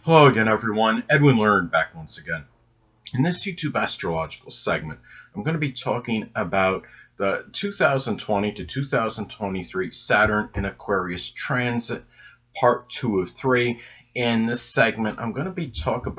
Hello again, everyone. Edwin Learnard back once again. In this YouTube astrological segment, I'm going to be talking about the 2020 to 2023 Saturn in Aquarius transit, part 2 of 3. In this segment, I'm going to be talking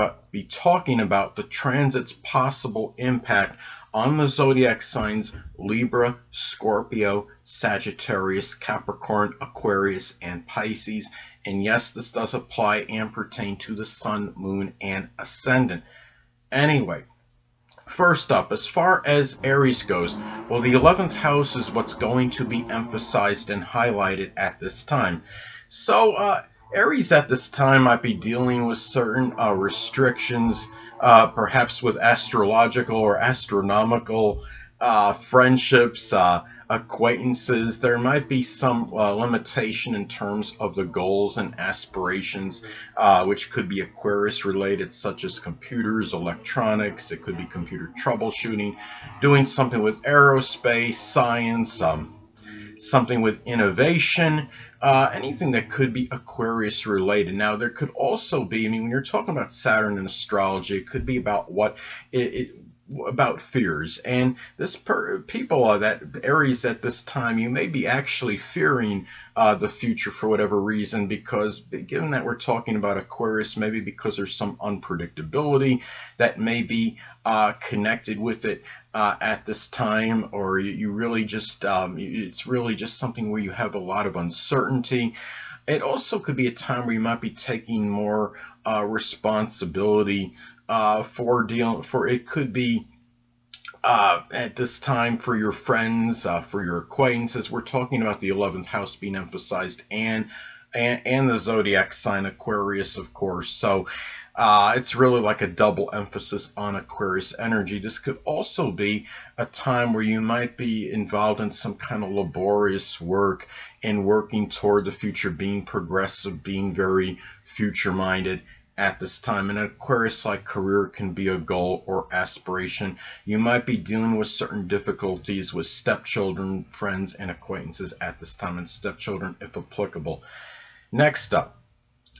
about the transit's possible impact on the zodiac signs Libra, Scorpio, Sagittarius, Capricorn, Aquarius, and Pisces. And yes, this does apply and pertain to the Sun, Moon, and Ascendant. Anyway, first up, as far as Aries goes, well, the 11th house is what's going to be emphasized and highlighted at this time. So, Aries at this time might be dealing with certain restrictions, perhaps with astrological or astronomical friendships, acquaintances. There might be some limitation in terms of the goals and aspirations, which could be Aquarius related, such as computers, electronics. It could be computer troubleshooting, doing something with aerospace, science, something with innovation, anything that could be Aquarius related. Now, there could also be, when you're talking about Saturn in astrology, it could be about about fears. And this people that Aries at this time, you may be actually fearing the future for whatever reason, because given that we're talking about Aquarius, maybe because there's some unpredictability that may be connected with it at this time, or you really just it's really just something where you have a lot of uncertainty. It also could be a time where you might be taking more responsibility for it could be at this time for your friends, for your acquaintances. We're talking about the 11th house being emphasized, and the zodiac sign Aquarius, of course. So it's really like a double emphasis on Aquarius energy. This could also be a time where you might be involved in some kind of laborious work and working toward the future, being progressive, being very future minded at this time. An Aquarius-like career can be a goal or aspiration. You might be dealing with certain difficulties with stepchildren, friends, and acquaintances at this time, and stepchildren if applicable. Next up,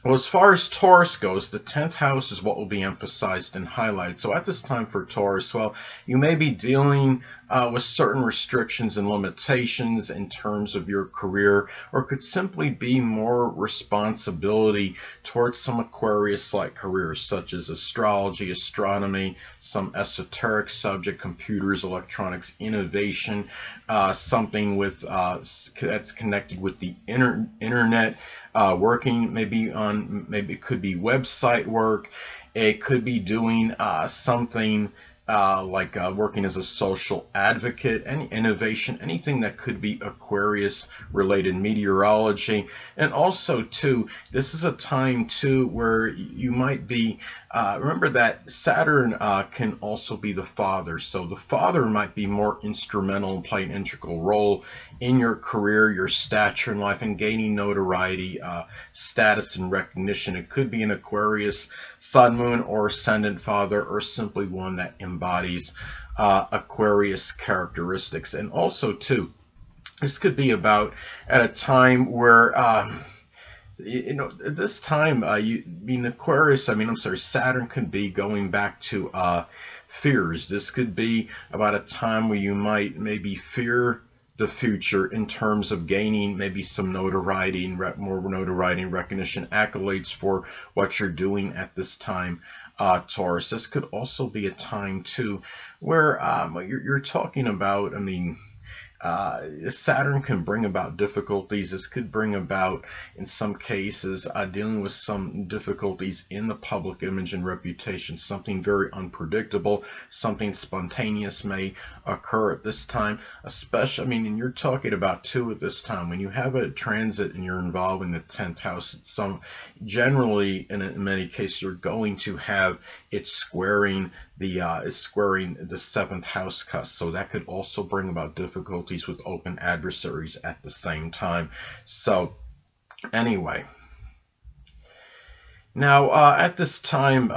well, as far as Taurus goes, the 10th house is what will be emphasized and highlighted. So at this time for Taurus, well, you may be dealing with certain restrictions and limitations in terms of your career, or could simply be more responsibility towards some Aquarius-like careers, such as astrology, astronomy, some esoteric subject, computers, electronics, innovation, something with that's connected with the internet. Working maybe it could be website work. It could be doing something like working as a social advocate, any innovation, anything that could be Aquarius related, meteorology. And also too, this is a time too where you might be remember that Saturn can also be the father, so the father might be more instrumental and play an integral role in your career, your stature in life, and gaining notoriety, status, and recognition. It could be an Aquarius Sun, Moon, or Ascendant father, or simply one that embodies Aquarius characteristics. And also, too, this could be about at a time where at this time, Aquarius, Saturn could be going back to fears. This could be about a time where you might maybe fear the future in terms of gaining maybe some notoriety and more notoriety and recognition, accolades for what you're doing at this time, Taurus. This could also be a time too where you're talking about, Saturn can bring about difficulties. This could bring about, in some cases, dealing with some difficulties in the public image and reputation. Something very unpredictable, something spontaneous may occur at this time. Especially, and you're talking about two at this time. When you have a transit and you're involved in the 10th house, generally, in many cases, you're going to have it squaring the 7th house cusp. So that could also bring about difficulties with open adversaries at the same time. So anyway, now at this time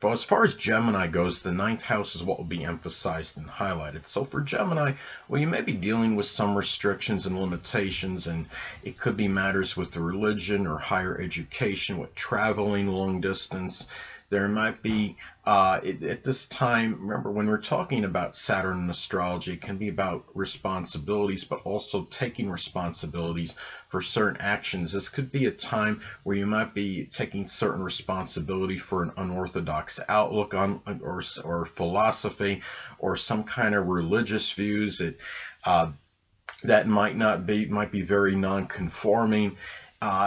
But as far as Gemini goes, the ninth house is what will be emphasized and highlighted. So for Gemini, well, you may be dealing with some restrictions and limitations, and it could be matters with the religion or higher education, with traveling long distance. There might be, at this time, remember when we're talking about Saturn in astrology, it can be about responsibilities, but also taking responsibilities for certain actions. This could be a time where you might be taking certain responsibility for an unorthodox outlook on or philosophy or some kind of religious views that might be very non-conforming.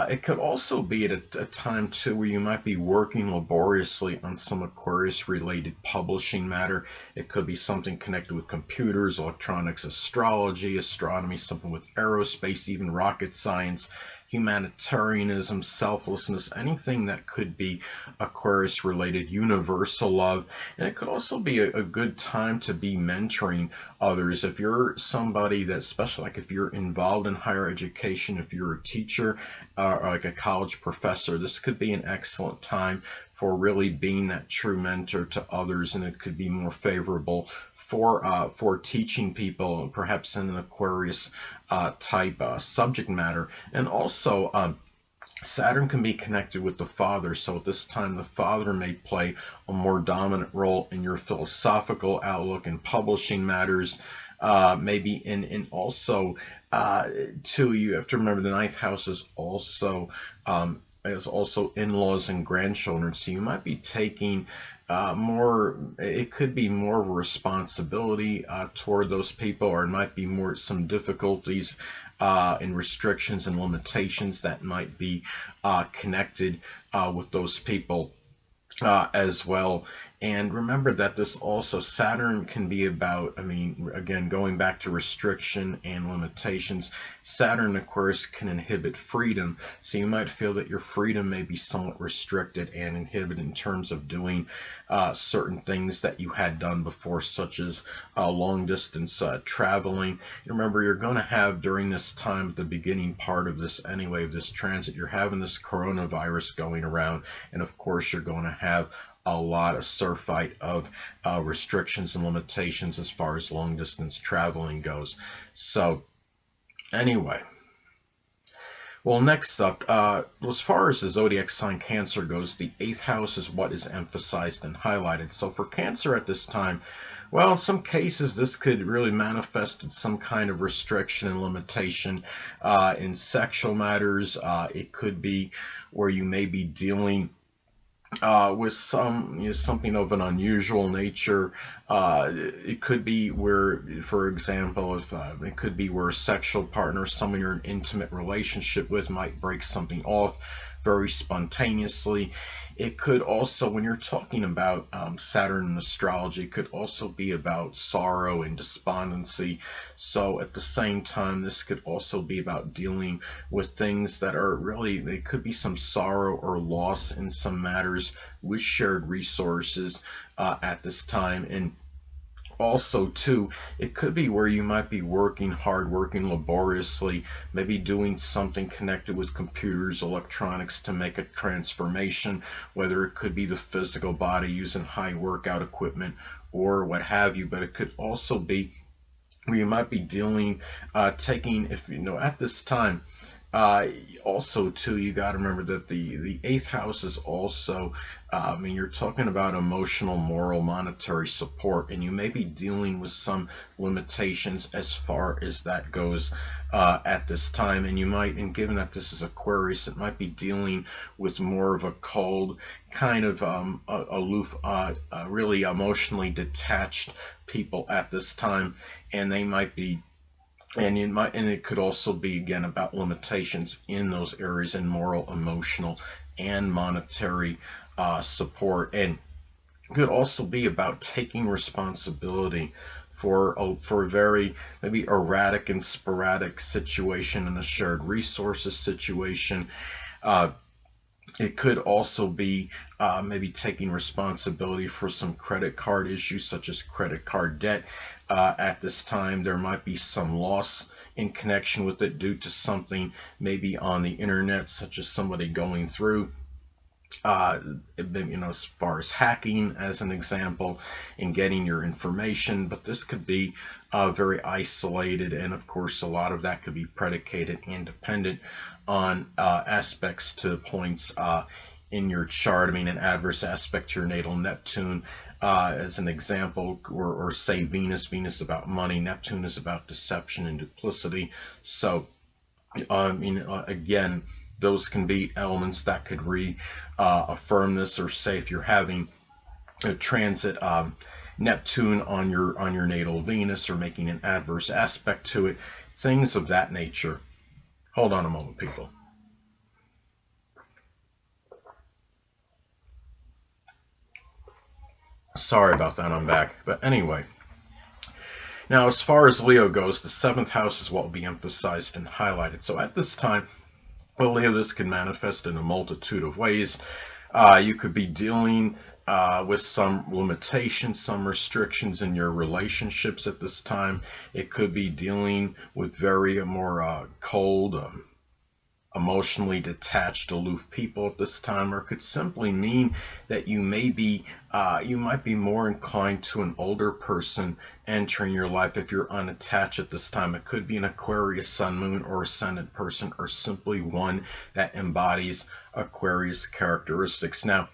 It could also be at a time too where you might be working laboriously on some Aquarius related publishing matter. It could be something connected with computers, electronics, astrology, astronomy, something with aerospace, even rocket science, humanitarianism, selflessness, anything that could be Aquarius related, universal love. And it could also be a good time to be mentoring others. If you're somebody that's special, like if you're involved in higher education, if you're a teacher, or like a college professor, this could be an excellent time for really being that true mentor to others, and it could be more favorable for teaching people, perhaps in an Aquarius type subject matter. And also, Saturn can be connected with the father, so at this time the father may play a more dominant role in your philosophical outlook and publishing matters. Maybe in also too, you have to remember the ninth house is also in-laws and grandchildren, so you might be taking it could be more responsibility toward those people, or it might be more some difficulties and restrictions and limitations that might be connected with those people as well. And remember that this also, Saturn can be about, I mean, again, going back to restriction and limitations, Saturn in Aquarius can inhibit freedom. So you might feel that your freedom may be somewhat restricted and inhibited in terms of doing certain things that you had done before, such as long distance traveling. Remember, you're going to have during this time, at the beginning part of this anyway, of this transit, you're having this coronavirus going around, and of course you're going to have a lot of surfeit of restrictions and limitations as far as long distance traveling goes. So anyway, well, next up, as far as the zodiac sign Cancer goes, the 8th house is what is emphasized and highlighted. So for Cancer at this time, well, in some cases this could really manifest in some kind of restriction and limitation in sexual matters. It could be where you may be dealing with something of an unusual nature. It could be where, for example, if it could be where a sexual partner, someone you're in an intimate relationship with, might break something off very spontaneously. It could also, when you're talking about Saturn in astrology, it could also be about sorrow and despondency. So at the same time, this could also be about dealing with things that are really, they could be some sorrow or loss in some matters with shared resources at this time. And also too, it could be where you might be working hard, working laboriously, maybe doing something connected with computers, electronics to make a transformation, whether it could be the physical body using high workout equipment or what have you. But it could also be where you might be dealing, taking, if you know, at this time, also too, you got to remember that the 8th house is also, I mean, you're talking about emotional, moral, monetary support, and you may be dealing with some limitations as far as that goes at this time. And you might, and given that this is Aquarius, it might be dealing with more of a cold, kind of aloof, really emotionally detached people at this time, and they might be. And it could also be, again, about limitations in those areas in moral, emotional, and monetary support. And it could also be about taking responsibility for a very maybe erratic and sporadic situation in a shared resources situation. It could also be maybe taking responsibility for some credit card issues, such as credit card debt. At this time, there might be some loss in connection with it due to something maybe on the internet, such as somebody going through uh, as far as hacking as an example, and getting your information. But this could be very isolated, and of course a lot of that could be predicated and dependent on aspects to points in your chart. I mean, an adverse aspect to your natal Neptune, as an example, or say Venus. Venus about money, Neptune is about deception and duplicity. So again, those can be elements that could reaffirm this, or say if you're having a transit Neptune on your natal Venus, or making an adverse aspect to it, things of that nature. Hold on a moment, people. Sorry about that, I'm back. But anyway, now as far as Leo goes, the seventh house is what will be emphasized and highlighted. So at this time, well, Leo, this can manifest in a multitude of ways. You could be dealing with some limitations, some restrictions in your relationships at this time. It could be dealing with very more cold, emotionally detached, aloof people at this time, or it could simply mean that you might be more inclined to an older person entering your life if you're unattached at this time. It could be an Aquarius sun, moon, or ascendant person, or simply one that embodies Aquarius characteristics. Now,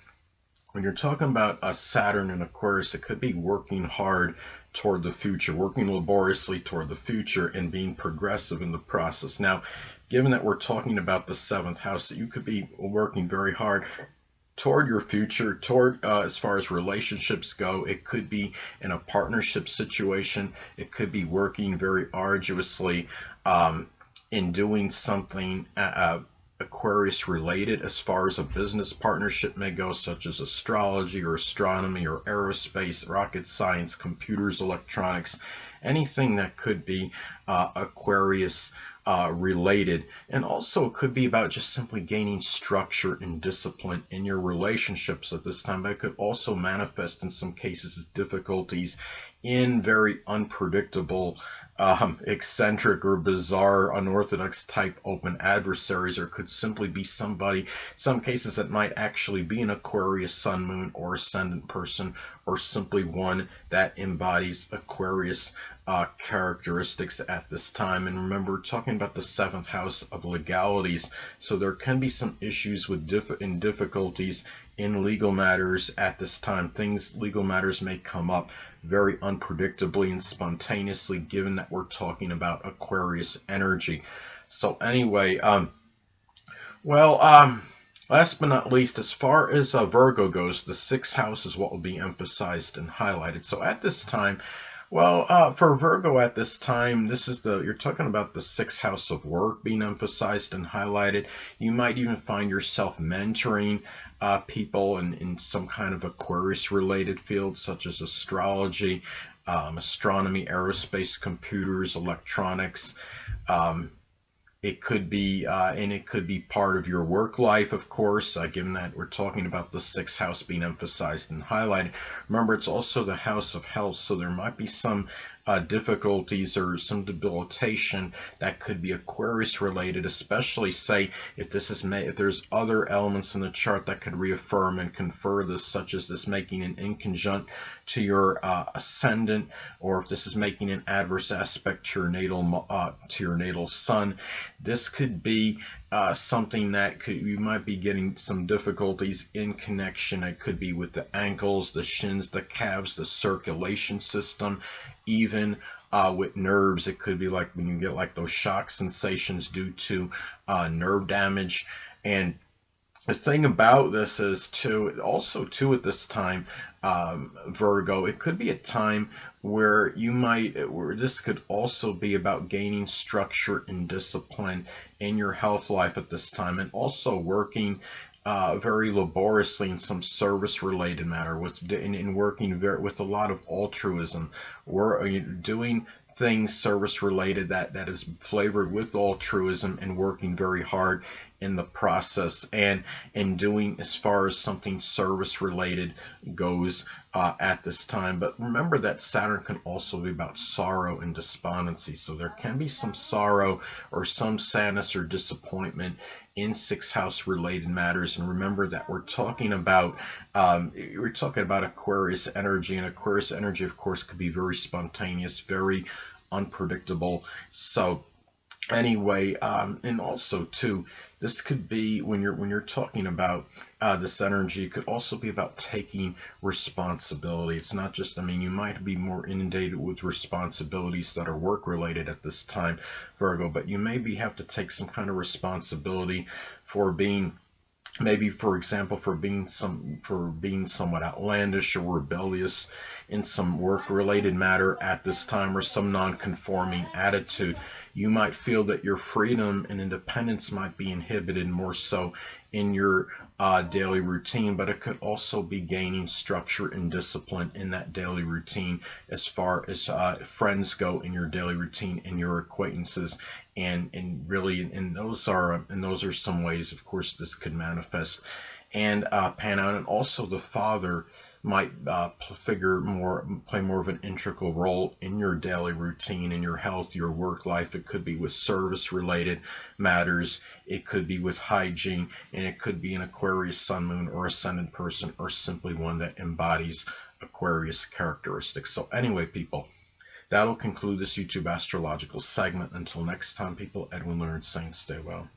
when you're talking about a Saturn in Aquarius, it could be working hard toward the future, working laboriously toward the future, and being progressive in the process. Now, given that we're talking about the seventh house, that you could be working very hard toward your future, toward as far as relationships go. It could be in a partnership situation. It could be working very arduously in doing something Aquarius related as far as a business partnership may go, such as astrology or astronomy or aerospace, rocket science, computers, electronics, anything that could be Aquarius related. And also it could be about just simply gaining structure and discipline in your relationships at this time. But it could also manifest in some cases as difficulties in very unpredictable, eccentric or bizarre, unorthodox type open adversaries, or could simply be somebody, some cases that might actually be an Aquarius sun, moon, or ascendant person, or simply one that embodies Aquarius characteristics at this time. And remember, we're talking about the seventh house of legalities, so there can be some issues with difficulties in legal matters at this time. Legal matters may come up very unpredictably and spontaneously, given that we're talking about Aquarius energy. So anyway, last but not least, as far as Virgo goes, the sixth house is what will be emphasized and highlighted. So at this time, for Virgo at this time, you're talking about the sixth house of work being emphasized and highlighted. You might even find yourself mentoring people in some kind of Aquarius related field, such as astrology, astronomy, aerospace, computers, electronics. It could be, and it could be part of your work life, of course, given that we're talking about the sixth house being emphasized and highlighted. Remember, it's also the house of health, so there might be some difficulties or some debilitation that could be Aquarius related, especially say if there's other elements in the chart that could reaffirm and confer this, such as this making an inconjunct to your ascendant, or if this is making an adverse aspect to your natal sun. This could be something that you might be getting some difficulties in connection. It could be with the ankles, the shins, the calves, the circulation system, even with nerves. It could be like when you get like those shock sensations due to nerve damage. And the thing about this is too at this time, Virgo, it could be a time where this could also be about gaining structure and discipline in your health life at this time, and also working very laboriously in some service related matter, in working with a lot of altruism. We're doing things service related that is flavored with altruism, and working very hard in the process, and doing as far as something service related goes at this time. But remember that Saturn can also be about sorrow and despondency, so there can be some sorrow or some sadness or disappointment in sixth house related matters. And remember that we're talking about Aquarius energy, and Aquarius energy, of course, could be very spontaneous, very unpredictable. So anyway, and also too, this could be when you're talking about this energy, it could also be about taking responsibility. It's not just, I mean, you might be more inundated with responsibilities that are work related at this time, Virgo, but you maybe have to take some kind of responsibility for being, maybe for example, for being somewhat outlandish or rebellious in some work related matter at this time, or some non-conforming attitude. You might feel that your freedom and independence might be inhibited more so in your daily routine, but it could also be gaining structure and discipline in that daily routine, as far as friends go in your daily routine and your acquaintances. And really, and those are some ways, of course, this could manifest and pan out. And also the father might play more of an integral role in your daily routine, in your health, your work life. It could be with service related matters, it could be with hygiene, and it could be an Aquarius sun, moon, or ascendant person, or simply one that embodies Aquarius characteristics. So anyway, people, that'll conclude this YouTube astrological segment. Until next time, people, Edwin Learnard saying stay well.